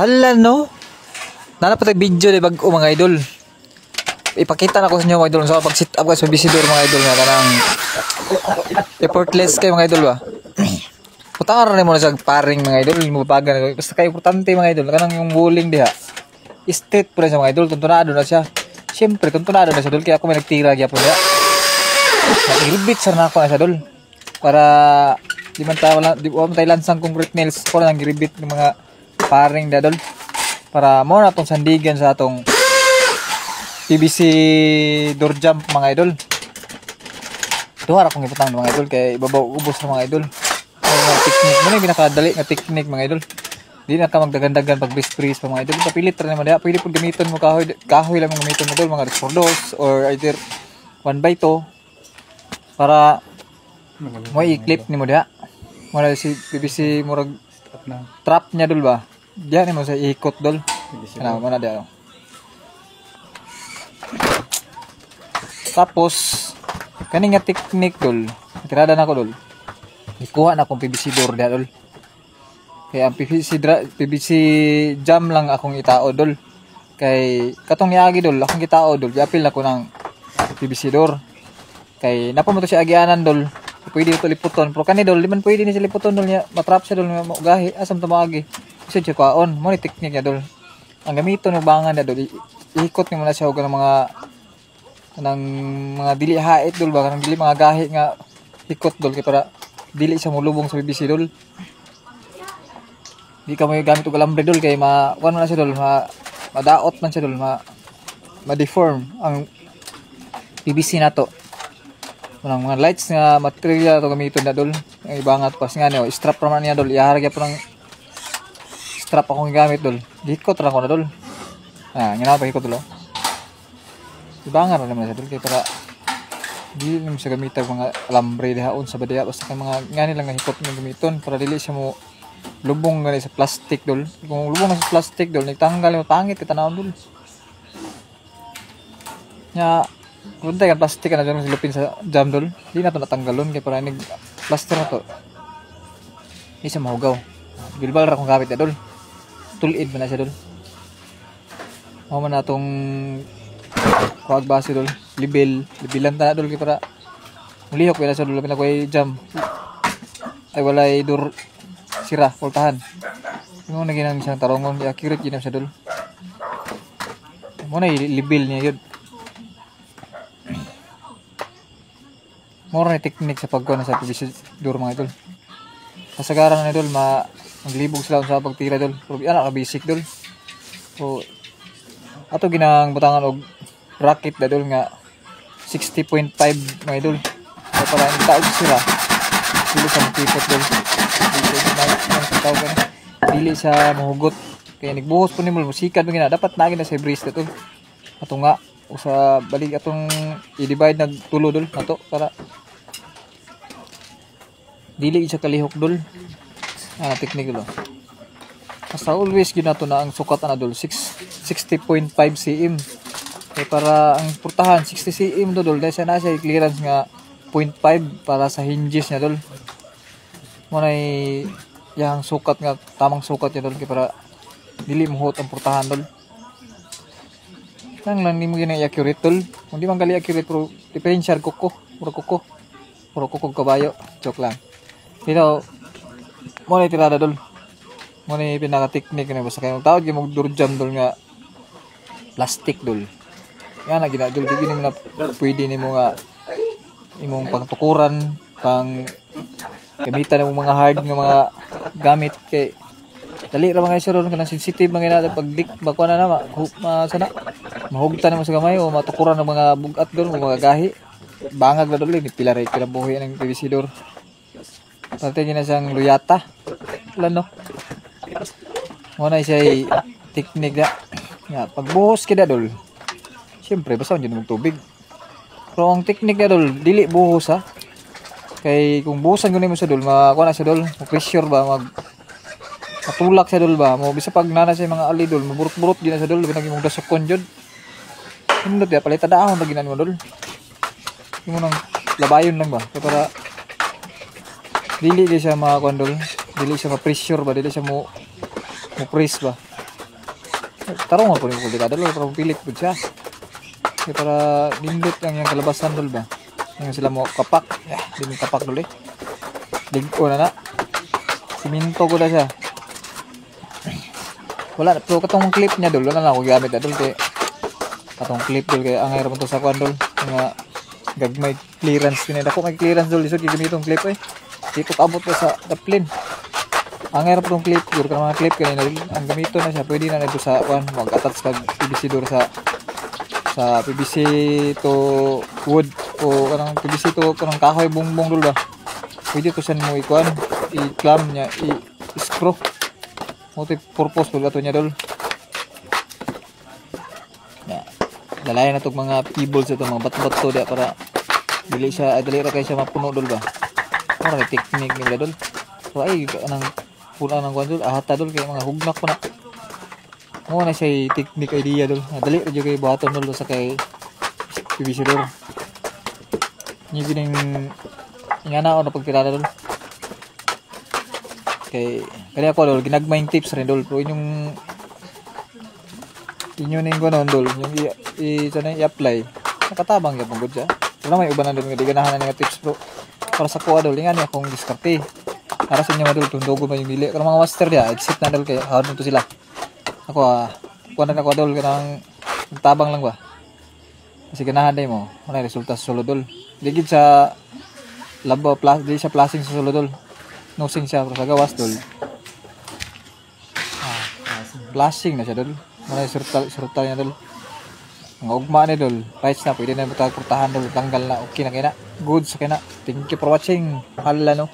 Hala no. Nanapat ang video di bag-o mga idol. Ipakita na ko sa inyo mga idol sa pag-sit up guys sa bisidor mga idol nga kanang effortless kayo mga idol ba. Putangan rin mo na sa paring mga idol, mo bagan basta kayo importante mga idol kanang yung bowling diha. Straight po rin sa mga idol, tuntunado na siya. Siyempre tuntunado na siya dol kaya ako may nagtira gyapon diha. Nag-ribit sa na ako na siya dol. Para di man tayo lansang concrete nails ko lang ribit ng mga paring diha dol. Para mo na tong sandigan sa atong PVC door jump mga idol. Duha ra kong iputang mga idol kay ibabaw ubos sa mga idol. Mga technique mo na pinakadali nga technique mga idol. Di na ka magdagandagan pag breeze pa mga idol. Papilit ra naman diha. Pwede pud gamiton mo kahoy lang mo gamiton mo idol mga recordos or either 1x2 para mo i-clip nimo diha. Mo na si PVC murag trap niya dol ba. Diyan mo sa ikot dol. Ano mana diha. Tapos kani nga technique dol. Tirada na ko dol. Ikuha na akong PVC door diha dol. Kaya ang PVC jam lang akong itao dol. Kay katong niagi dol, akong itao dol. Giapil na ko ng PVC door. Kay napa mo to si agianan dol. Pwede ito liputon. Pero kani dol, di man pwede ni si liputon dol niya. Matrap siya dol, maugahi. Asam to maagi. Kasi siya kwaon. Mo ni technique niya dol. Ang gamiton ng bangan na dol. Iikot ni mo na siya og ng mga dili hait dol ba kanang dili mga gahi nga ikot dol kay para dili siya mulubong sa PVC dol. Di ka mo gamit og alambre dol kay kuan na siya dol, madaot man siya dol, ma-deform ang PVC nato. Kanang mga lights nga material to gamiton na dol. Ang ibangat pas nga niyo, strap ra man niya dol. Iharagya po ng strap akong gamit dol. Dikot ra ko na dol. Ngina pa ikot dol. Ibangan ra naman siya dol kay para dili mo siya gamitan mga alambre dihaon sa badiya basta kay mga ngani lang nga hikot mo gamiton para dili siya mo lubong gani sa plastic dol. Kung lubong na sa plastic dol, nagtanggal mo pangit kitanawon dol. Nya kung tayo plastic na dyan silupin sa jam dol, di na ito natanggalon kaya para plaster na to. Di siya mahugaw. Bilbal ra kong kapit na dol. Tulid man na siya dol. Ako man na itong kuwag base dol. Libilan ta na dol kaya para mulihok wala siya dol. Pinakuhay jam. Ay walay dur sira, pultahan. Yung na ginang isang tarongon, accurate yun siya dol. Muna libil niya yun. Mura na technique sa pagkuha na sa PVC door mga idol. Kasagaran na idol, maglibog sila sa pagtira idol. Pero anak ka basic idol. So, ato ginang butangan og bracket na idol nga 60.5 mga idol. So, para hindi taog sila. Dili sa matipot idol. Dili sa mahugot. Kaya nagbuhos po ni mo, musikad mo gina. Dapat nagin na sa breeze na idol. Ato nga, o sa balik atong i-divide na tulo dol nato para dili siya kalihok dol. Technique dol. Basta always ginato na ang sukat na dol 60.5 cm. Kaya para ang purtahan 60 cm dol dahil siya na siya clearance nga 0.5 para sa hinges niya dol. Muna yang sukat nga tamang sukat niya dol kaya para dili muhot ang purtahan dol. Lang di mo ginang accurate tol. Kung di man gali accurate pero differential kuko. Puro kuko kabayo. Joke lang. Pero mo na tirada dol. Mo na pinaka-technique na basta kay tawag gyud mo durjam dol nga plastic dol. Yan na gina dol di mo na pwede nimo nga imong pangtukuran pang gamitan ng mga hard nga mga gamit kay dali ra mga isuro kanang sensitive mga ina pag dik bako na sana mahugtan mo sa gamay o matukuran ng mga bugat doon mga gahi bangag na doon pila ra pinabuhi ng PVC door pati gina siyang luyata lano mo na siya technique nga pagbuhos kida dol siyempre basta yun ng tubig pero ang technique na dol dili buhos ha kay kung buhusan kunin mo sa dol makuha na sa dol pressure ba matulak sa dol ba mo bisa pag nana sa mga ali dol maburot-burot din sa dol binagi mong dasokon jud hindot ya palita daahon lagi na mo dol mo nang labayon lang ba kaya para dili siya makakuan dol dili siya ma-pressure ba dili siya mo press ba tarong po ni delikado dol para pilit pud siya. Kaya para nindot yang kalabasan dol ba. Yung sila mo kapak. Di mo kapak dol eh. Ligo na na. Siminto ko na siya. Wala na. Pero katong clip niya dol. Wala na ako gamit na dol. Kaya katong clip dol. Kaya ang hirap ito sa kwan dol. Nga gagmay clearance din. Ako may clearance dol. Isod yung gamitong clip eh. Dito kaabot ko sa plane. Ang hirap itong clip. Duro ka mga clip kanina. Ang gamito na siya. Pwede na ito sa kwan. Mag-attach kag PVC duro sa PVC to wood. O kanang PVC to kanang kahoy bongbong dol ba. Pwede to saan mo ikuan, i-clamp niya, i-screw. Multi-purpose po ito niya dol. Dalayan na itong mga cables ito, mga bato-bato diya para dali ra kayo siya mapuno dol ba. Ano na technique nila dol. So ay, anang puna ng kuan dol, ahata dol, kaya mga hugnak po na. Ano na siya technique idea dol. Dali ra dyan kayo buhaton dol sa kay PVC dol. Hindi gining ingana ako na pagtirada dol. Kaya ako dol, ginagmaying tips rin dol. Pero inyong ning gano'n dol, yung i-apply, nakatabang yan pang good siya. Wala may uban na dol, hindi ganahan na nga tips bro. Para sa kuha dol, ingani akong diskarte. Para sa inyo mga dol, tundogo ba yung dili. Kaya mga master niya, exit na dol, kaya hard nito sila. Ako kuha na ako dol, kanang tabang lang ba. Kasi ganahan na mo, wala resulta sa solo dol. Ligid sa labo, di siya plasing sa solo dol. Nosing siya, pero sa gawas dol. Flashing na siya dol. Muna yung surutal niya dol. Ang ugma ni dol. Rights na, pwede na matagportahan dol. Tanggal na, okay na kaya na. Good sa kaya na. Thank you for watching. Hala no.